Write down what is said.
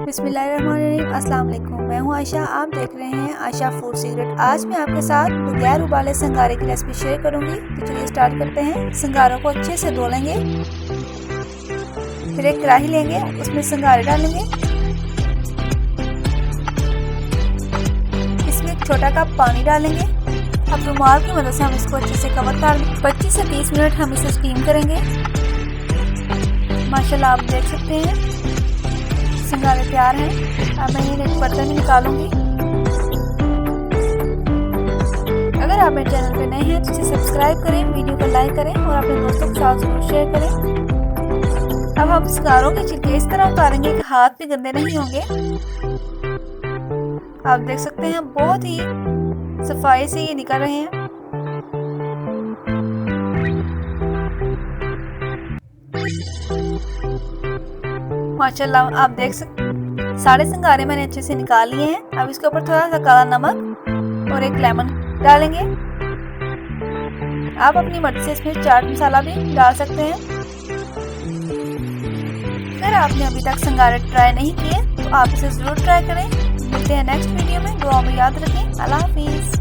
बिस्मिल्लाहिर्रहमानिर्रहीम। अस्सलाम वालेकुम। मैं हूं आयशा, आप देख रहे हैं आयशा फूड सीक्रेट। आज मैं आपके साथ बगैर उबाले संगारे की रेसिपी शेयर करूंगी। तो चलिए स्टार्ट करते हैं। संगारों को अच्छे से धो लेंगे, फिर एक कढ़ाई लेंगे, उसमें संगारे डालेंगे। इसमें एक छोटा कप पानी डालेंगे। अब रुमाल की मदद से हम इसको अच्छे से कवर कर लेंगे। 25 से 30 मिनट हम इसे स्टीम करेंगे। माशाल्लाह आप देख सकते हैं संगारे तैयार हैं। अब मैं इन्हें एक बर्तन में निकालूंगी। अगर आप मेरे चैनल पे नए हैं तो इसे सब्सक्राइब करें, वीडियो को लाइक करें और अपने दोस्तों के साथ जरूर शेयर करें। अब हम संगारों के छिलके इस तरह उतारेंगे कि हाथ भी गंदे नहीं होंगे। आप देख सकते हैं बहुत ही सफाई से ये निकल रहे हैं। माशाल्लाह आप देख सकते हैं सारे संगारे मैंने अच्छे से निकाल लिए हैं। अब इसके ऊपर थोड़ा सा काला नमक और एक लेमन डालेंगे। आप अपनी मर्जी से इसमें चाट मसाला भी डाल सकते हैं। अगर आपने अभी तक संगारे ट्राई नहीं किए तो आप इसे जरूर ट्राई करें। मिलते हैं नेक्स्ट वीडियो में। दुआ में याद रखें। अल्लाह हाफिज।